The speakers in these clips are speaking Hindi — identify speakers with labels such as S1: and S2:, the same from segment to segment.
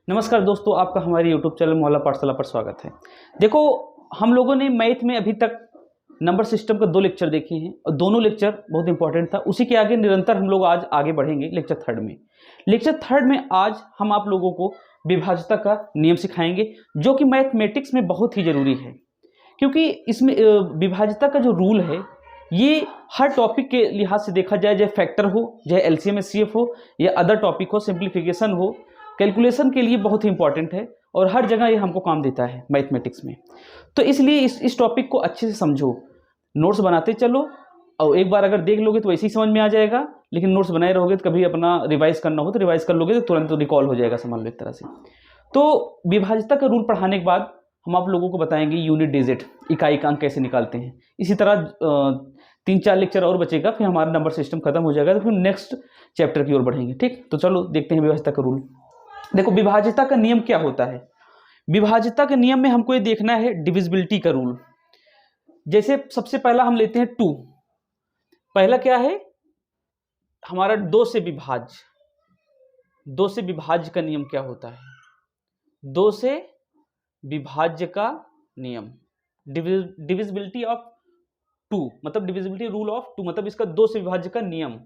S1: नमस्कार दोस्तों, आपका हमारे YouTube चैनल मोहल्ला पाठशाला पर स्वागत है। देखो, हम लोगों ने मैथ में अभी तक नंबर सिस्टम का 2 लेक्चर देखे हैं और दोनों लेक्चर बहुत इंपॉर्टेंट था। उसी के आगे निरंतर हम लोग आज आगे बढ़ेंगे लेक्चर थर्ड में। लेक्चर थर्ड में आज हम आप लोगों को विभाज्यता का नियम सिखाएंगे, जो कि मैथमेटिक्स में बहुत ही ज़रूरी है, क्योंकि इसमें विभाज्यता का जो रूल है ये हर टॉपिक के लिहाज से देखा जाए, चाहे फैक्टर हो, चाहे एलसीएम एचसीएफ हो या अदर टॉपिक हो, सिंप्लीफिकेशन हो, कैलकुलेशन के लिए बहुत ही इंपॉर्टेंट है और हर जगह ये हमको काम देता है मैथमेटिक्स में। तो इसलिए इस टॉपिक को अच्छे से समझो, नोट्स बनाते चलो और एक बार अगर देख लोगे तो वैसे ही समझ में आ जाएगा, लेकिन नोट्स बनाए रहोगे तो कभी अपना रिवाइज करना हो तो रिवाइज कर लोगे तो तुरंत रिकॉल हो जाएगा, समझ लो एक तरह से। तो विभाज्यता का रूल पढ़ाने के बाद हम आप लोगों को बताएंगे यूनिट डिजिट, इकाई का अंक कैसे निकालते हैं। इसी तरह 3-4 लेक्चर और बचेगा, फिर हमारा नंबर सिस्टम खत्म हो जाएगा, तो फिर नेक्स्ट चैप्टर की ओर बढ़ेंगे। ठीक, तो चलो देखते हैं विभाज्यता का रूल। देखो, विभाज्यता का नियम क्या होता है। विभाज्यता के नियम में हमको ये देखना है डिविजिबिलिटी का रूल। जैसे सबसे पहला हम लेते हैं 2। पहला क्या है हमारा 2 से विभाज्य। 2 से विभाज्य का नियम क्या होता है? 2 से विभाज्य का नियम, डिविजिबिलिटी ऑफ 2, मतलब डिविजिबिलिटी रूल ऑफ 2, मतलब इसका 2 से विभाज्य का नियम।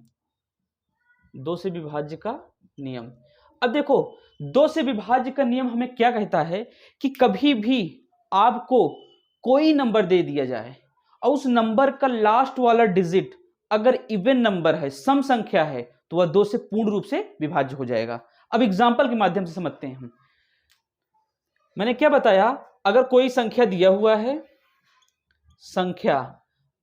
S1: 2 से विभाज्य का नियम। अब देखो, 2 से विभाज्य का नियम हमें क्या कहता है कि कभी भी आपको कोई नंबर दे दिया जाए और उस नंबर का लास्ट वाला डिजिट अगर इवन नंबर है, सम संख्या है, तो वह 2 से पूर्ण रूप से विभाज्य हो जाएगा। अब एग्जाम्पल के माध्यम से समझते हैं हम। मैंने क्या बताया, अगर कोई संख्या दिया हुआ है,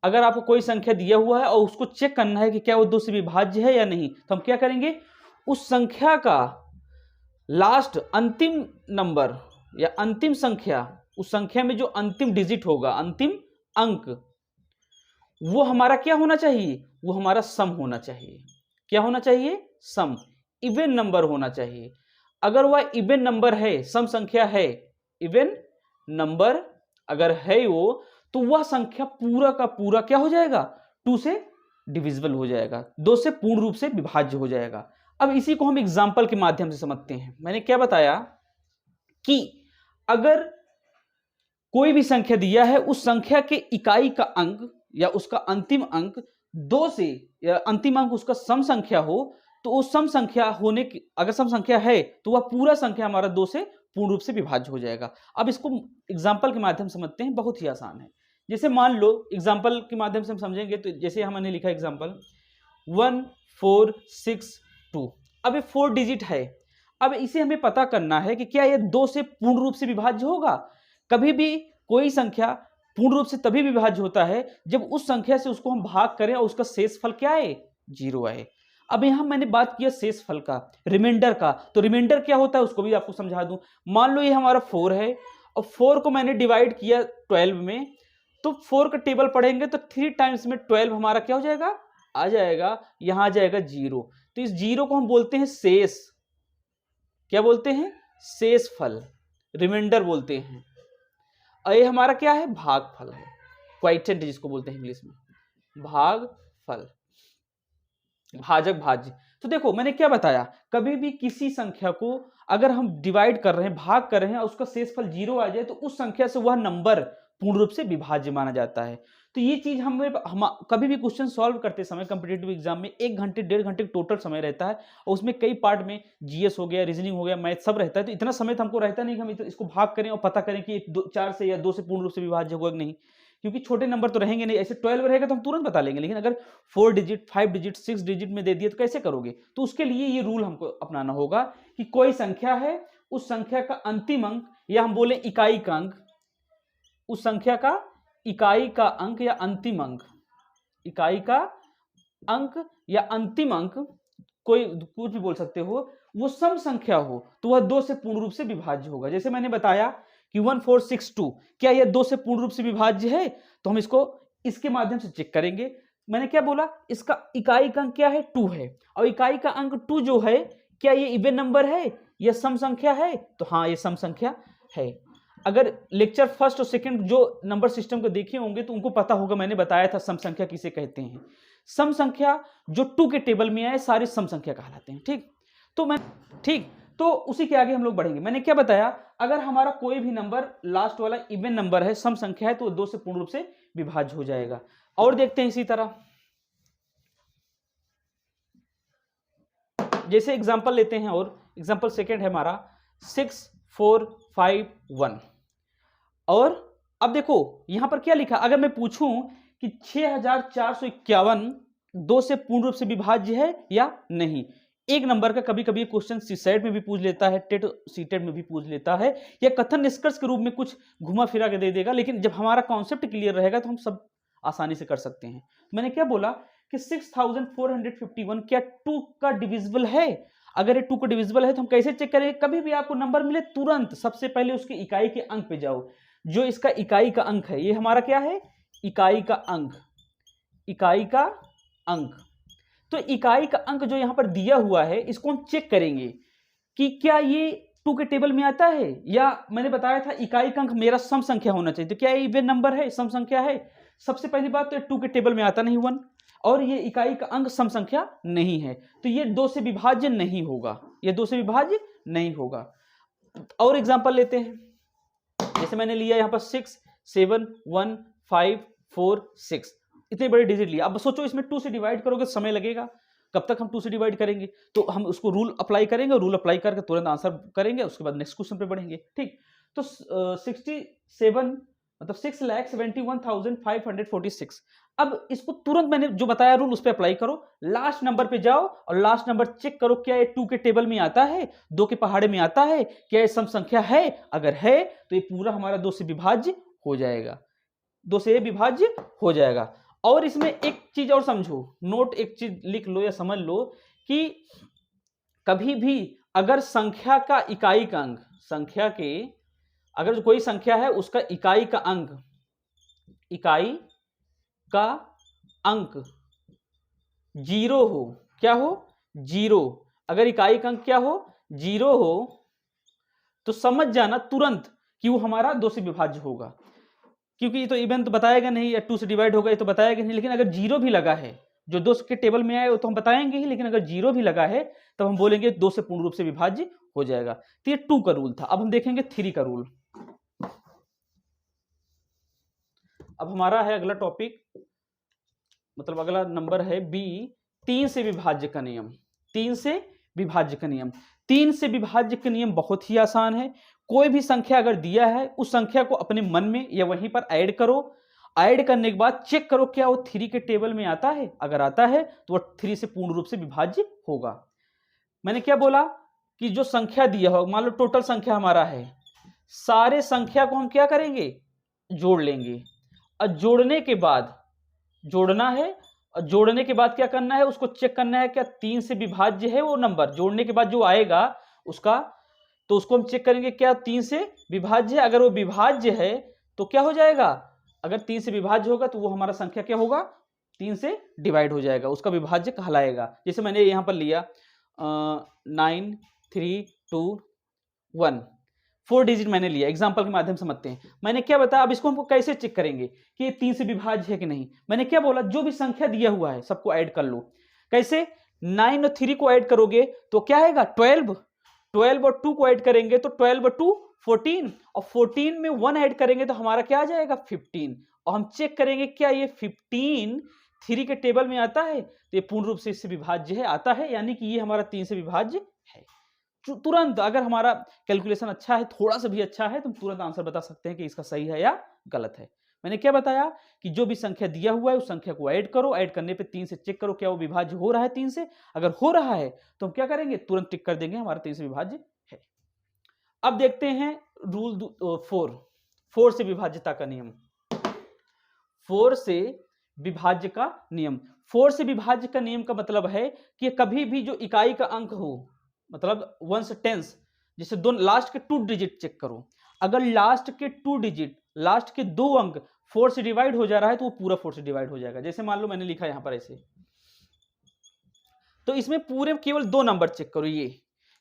S1: अगर आपको कोई संख्या दिया हुआ है और उसको चेक करना है कि क्या वो 2 से विभाज्य है या नहीं, तो हम क्या करेंगे, उस संख्या का लास्ट अंतिम नंबर या अंतिम संख्या, उस संख्या में जो अंतिम डिजिट होगा, अंतिम अंक, वो हमारा क्या होना चाहिए, वो हमारा सम होना चाहिए। क्या होना चाहिए? सम, इवन नंबर होना चाहिए। अगर वह इवन नंबर है, सम संख्या है, इवन नंबर अगर है वो, तो वह संख्या पूरा का पूरा क्या हो जाएगा, 2 से डिविजिबल हो जाएगा, 2 से पूर्ण रूप से विभाज्य हो जाएगा। अब इसी को हम एग्जाम्पल के माध्यम से समझते हैं। मैंने क्या बताया कि अगर कोई भी संख्या दिया है, उस संख्या के इकाई का अंक या उसका अंतिम अंक 2 से, या अंतिम अंक उसका सम संख्या हो, तो उस सम संख्या होने की, अगर सम संख्या है तो वह पूरा संख्या हमारा 2 से पूर्ण रूप से विभाज्य हो जाएगा। अब इसको एग्जाम्पल के माध्यम से समझते हैं, बहुत ही आसान है। जैसे मान लो, एग्जाम्पल के माध्यम से हम समझेंगे तो जैसे हमने लिखा एग्जाम्पल 1 4 6 2। अब ये 4 डिजिट है। अब इसे हमें पता करना है कि क्या ये 2 से पूर्ण रूप से विभाज्य होगा। कभी भी कोई संख्या पूर्ण रूप से तभी विभाज्य होता है जब उस संख्या से उसको हम भाग करें और उसका शेषफल क्या है, 0 आए। अब यहां मैंने बात किया शेषफल का, रिमाइंडर का, तो रिमाइंडर क्या होता है उसको भी आपको समझा दूं। मान लो ये हमारा 4 है और 4 को मैंने डिवाइड किया 12 में, तो 4 का टेबल पढ़ेंगे तो 3 टाइम्स में 12 हमारा क्या हो जाएगा, आ जाएगा, यहां आ जाएगा 0। तो इस 0 को हम बोलते हैं शेष। क्या बोलते हैं? शेषफल, रिमाइंडर बोलते हैं। और ये हमारा क्या है, भागफल है, क्वोटिएंट जिसको बोलते हैं इंग्लिश में, भागफल, भाजक भाज्य। तो देखो मैंने क्या बताया, कभी भी किसी संख्या को अगर हम डिवाइड कर रहे हैं, भाग कर रहे हैं और उसका शेषफल 0 आ जाए, तो उस संख्या से वह नंबर पूर्ण रूप से विभाज्य माना जाता है। तो ये चीज हम कभी भी क्वेश्चन सॉल्व करते समय कंपिटिटिव एग्जाम में 1 घंटे 1.5 घंटे टोटल समय रहता है और उसमें कई पार्ट में जीएस हो गया, रीजनिंग हो गया, मैथ सब रहता है। तो इतना समय तो हमको रहता नहीं कि हम इसको भाग करें और पता करें कि 4 से या 2 से पूर्ण रूप से विभाज्य होगा कि नहीं, क्योंकि छोटे नंबर तो रहेंगे नहीं। ऐसे 12 रहेगा तो हम तुरंत बता लेंगे, लेकिन अगर 4 डिजिट 5 डिजिट 6 डिजिट में दे दिए तो कैसे करोगे। तो उसके लिए ये रूल हमको अपनाना होगा कि कोई संख्या है, उस संख्या का अंतिम अंक या हम बोले इकाई का अंक, उस संख्या का इकाई का अंक या अंतिम अंक, इकाई का अंक या अंतिम अंक, कोई कुछ भी बोल सकते हो, वो सम संख्या हो तो वह 2 से पूर्ण रूप से विभाज्य होगा। जैसे मैंने बताया कि 1 4 6 2, क्या यह 2 से पूर्ण रूप से विभाज्य है, तो हम इसको इसके माध्यम से चेक करेंगे। मैंने क्या बोला, इसका इकाई का अंक क्या है, 2 है, और इकाई का अंक 2 जो है, क्या ये इवन नंबर है, यह सम संख्या है, तो हाँ ये सम संख्या है। अगर लेक्चर फर्स्ट और सेकंड जो नंबर सिस्टम को देखे होंगे तो उनको पता होगा, मैंने बताया था सम संख्या किसे कहते हैं। सम संख्या जो 2 के टेबल में आए सारे सम संख्या कहलाते हैं। ठीक, तो तो उसी के आगे हम लोग बढ़ेंगे। मैंने क्या बताया, अगर हमारा कोई भी नंबर लास्ट वाला इवन नंबर है, सम संख्या है, तो 2 से पूर्ण रूप से विभाज्य हो जाएगा। और देखते हैं इसी तरह, जैसे एग्जांपल लेते हैं, और एग्जांपल सेकंड है हमारा 6451। और अब देखो यहां पर क्या लिखा, अगर मैं पूछूं कि 6451 2 से पूर्ण रूप से विभाज्य है या नहीं। एक नंबर का कभी कभी क्वेश्चन सीसेट में भी पूछ लेता है, टेट सीटेट में भी पूछ लेता है, या कथन निष्कर्ष के रूप में कुछ घुमा फिरा के दे देगा, लेकिन जब हमारा कॉन्सेप्ट क्लियर रहेगा तो हम सब आसानी से कर सकते हैं। मैंने क्या बोला कि 6451 क्या 2 का डिविजिबल है? अगर ये 2 का डिविजिबल है तो हम कैसे चेक करेंगे? कभी भी आपको नंबर मिले तुरंत सबसे पहले उसके इकाई के अंक पे जाओ। जो इसका इकाई का अंक है, ये हमारा क्या है? इकाई का अंक। इकाई का अंक, तो इकाई का अंक जो यहां पर दिया हुआ है, इसको हम चेक करेंगे कि क्या ये 2 के टेबल में आता है, या मैंने बताया था इकाई का अंक मेरा सम संख्या होना चाहिए। तो क्या ये इवन नंबर है, सम संख्या है? सबसे पहली बात तो 2 के टेबल में आता नहीं 1, और ये इकाई का अंक सम संख्या नहीं है, तो ये 2 से विभाज्य नहीं होगा, ये 2 से विभाज्य नहीं होगा। और एग्जांपल लेते हैं, जैसे मैंने लिया यहां पर 6 7 1 5 4 6, इतने बड़े डिजिट लिया। अब सोचो इसमें 2 से डिवाइड करोगे समय लगेगा, कब तक हम 2 से डिवाइड करेंगे? तो हम उसको रूल अप्लाई करेंगे, रूल अप्लाई करके तुरंत आंसर करेंगे, उसके बाद नेक्स्ट क्वेश्चन पे बढ़ेंगे। ठीक, तो 67 मतलब 6,71,546। अब इसको तुरंत मैंने जो बताया रूल उस पर अप्लाई करो, लास्ट नंबर पे जाओ और लास्ट नंबर चेक करो क्या ये 2 के टेबल में आता है, 2 के पहाड़े में आता है, क्या ये सम संख्या है? अगर है तो ये पूरा हमारा 2 से विभाज्य हो जाएगा, 2 से विभाज्य हो जाएगा। और इसमें एक चीज और समझो, नोट एक चीज लिख लो या समझ लो कि कभी भी अगर संख्या का इकाई का अंक, संख्या के अगर जो कोई संख्या है उसका इकाई का अंक, इकाई का अंक 0 हो, क्या हो? 0। अगर इकाई का अंक क्या हो? 0 हो, तो समझ जाना तुरंत कि वो हमारा 2 से विभाज्य होगा, क्योंकि ये तो इवन तो बताएगा नहीं, या 2 से डिवाइड होगा ये तो बताएगा नहीं। लेकिन अगर 0 भी लगा है, जो 2 के टेबल में आए वो तो हम बताएंगे ही, लेकिन अगर 0 भी लगा है तब हम बोलेंगे 2 से पूर्ण रूप से विभाज्य हो जाएगा। तो ये 2 का रूल था। अब हम देखेंगे 3 का रूल। अब हमारा है अगला टॉपिक, मतलब अगला नंबर है बी, 3 से विभाज्य का नियम। 3 से विभाज्य का नियम, 3 से विभाज्य का नियम बहुत ही आसान है। कोई भी संख्या अगर दिया है, उस संख्या को अपने मन में या वहीं पर ऐड करो, ऐड करने के बाद चेक करो क्या वो 3 के टेबल में आता है। अगर आता है तो वो 3 से पूर्ण रूप से विभाज्य होगा। मैंने क्या बोला कि जो संख्या दिया हो, मान लो टोटल संख्या हमारा है, सारे संख्या को हम क्या करेंगे? जोड़ लेंगे, और जोड़ने के बाद जोड़ना है, और जोड़ने के बाद क्या करना है? उसको चेक करना है क्या 3 से विभाज्य है वो नंबर। जोड़ने के बाद जो आएगा उसका, तो उसको हम चेक करेंगे क्या 3 से विभाज्य है। अगर वो विभाज्य है तो क्या हो जाएगा? अगर 3 से विभाज्य होगा तो वो हमारा संख्या क्या होगा? 3 से डिवाइड हो जाएगा, उसका विभाज्य कहलाएगा। जैसे मैंने यहां पर लिया 9 3 2 1, 4 डिजिट मैंने लिया, एग्जांपल के माध्यम से समझते हैं। मैंने क्या बताया, अब इसको हमको कैसे चेक करेंगे कि ये 3 से विभाज्य है कि नहीं? मैंने क्या बोला, जो भी संख्या दिया हुआ है सबको ऐड कर लो। कैसे? 9 और 3 को ऐड करोगे तो क्या आएगा? 12। 12 और 2 को ऐड करेंगे तो 12 और 2 14, और 14 में 1 ऐड करेंगे तो हमारा क्या आ जाएगा? 15। और हम चेक करेंगे क्या ये 15 3 के टेबल में आता है, तो ये पूर्ण रूप से इससे विभाज्य है, आता है, यानी कि ये हमारा 3 से विभाज्य है। तुरंत अगर हमारा कैलकुलेशन अच्छा है, थोड़ा सा भी अच्छा है, तो हम तुरंत आंसर बता सकते हैं कि इसका सही है या गलत है। मैंने क्या बताया कि जो भी संख्या दिया हुआ है उस संख्या को ऐड करो, ऐड करने पे 3 से चेक करो क्या वो विभाज्य हो रहा है 3 से। अगर हो रहा है तो हम क्या करेंगे? तुरंत टिक कर देंगे हमारा 3 से विभाज्य है। अब देखते हैं रूल 4 से विभाज्यता का नियम। 4 से विभाज्य का नियम, 4 से विभाज्य का नियम का मतलब है कि कभी भी जो इकाई का अंक हो, मतलब 1 से 10, जैसे दो लास्ट के 2 डिजिट चेक करो, अगर लास्ट के 2 डिजिट, लास्ट के 2 अंक 4 से डिवाइड हो जा रहा है तो वो पूरा 4 से डिवाइड हो जाएगा। जैसे मान लो मैंने लिखा यहां पर ऐसे, तो इसमें पूरे केवल 2 नंबर चेक करो, ये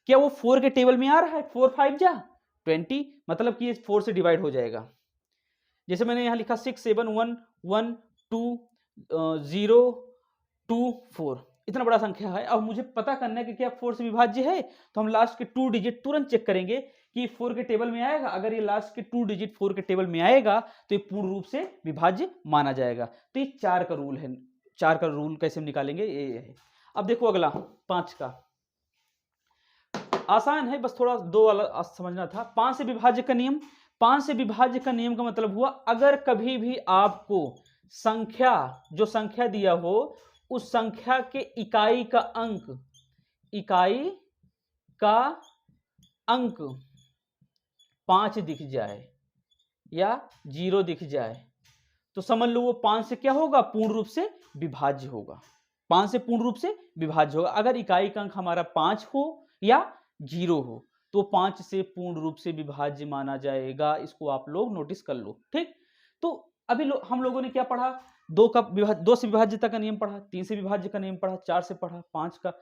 S1: क्या वो 4 के टेबल में आ रहा है? 4 5 जा 20, मतलब कि ये 4 से डिवाइड हो जाएगा। जैसे मैंने यहां लिखा 6 7 1 1 2 0 2 4, इतना बड़ा संख्या है, अब मुझे पता करना है कि क्या 4 से विभाज्य है, तो हम लास्ट के 2 डिजिट तुरंत चेक करेंगे कि 4 के टेबल में आएगा। अगर ये लास्ट के 2 डिजिट 4 के टेबल में आएगा तो ये पूर्ण रूप से विभाज्य माना जाएगा। तो ये 4 का रूल है। 4 का रूल कैसे हम निकालेंगे, ये है। अब देखो अगला 5 का, आसान है, बस थोड़ा 2 वाला समझना था। 5 से विभाज्य का नियम। 5 से विभाज्य का नियम का मतलब हुआ, अगर कभी भी आपको संख्या, जो संख्या दिया हो, उस संख्या के इकाई का अंक 5 दिख जाए या 0 दिख जाए, तो समझ लो वो 5 से क्या होगा, पूर्ण रूप से विभाज्य होगा। 5 से पूर्ण रूप से विभाज्य होगा। अगर इकाई का अंक हमारा 5 हो या 0 हो तो 5 से पूर्ण रूप से विभाज्य माना जाएगा। इसको आप लोग नोटिस कर लो, ठीक। तो अभी हम लोगों ने क्या पढ़ा, 2 से विभाज्यता का नियम पढ़ा, 3 से विभाज्य का नियम पढ़ा, 4 से पढ़ा, 5 का।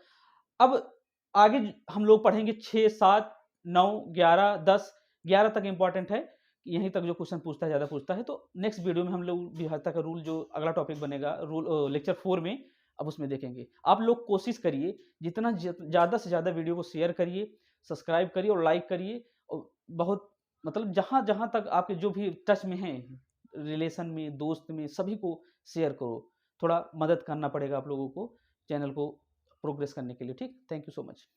S1: अब आगे हम लोग पढ़ेंगे 6, 7, 9, 11, 10। 11 तक इंपॉर्टेंट है, यहीं तक जो क्वेश्चन पूछता है, ज्यादा पूछता है। तो नेक्स्ट वीडियो में हम लोग विभाज्यता का रूल, जो अगला टॉपिक बनेगा रूल लेक्चर 4 में, अब उसमें देखेंगे। आप लोग कोशिश करिए, जितना ज़्यादा से ज़्यादा वीडियो को शेयर करिए, सब्सक्राइब करिए और लाइक करिए। और बहुत मतलब जहाँ जहाँ तक आपके जो भी टच में हैं, रिलेशन में, दोस्त में, सभी को शेयर करो। थोड़ा मदद करना पड़ेगा आप लोगों को चैनल को प्रोग्रेस करने के लिए, ठीक। Thank you so much.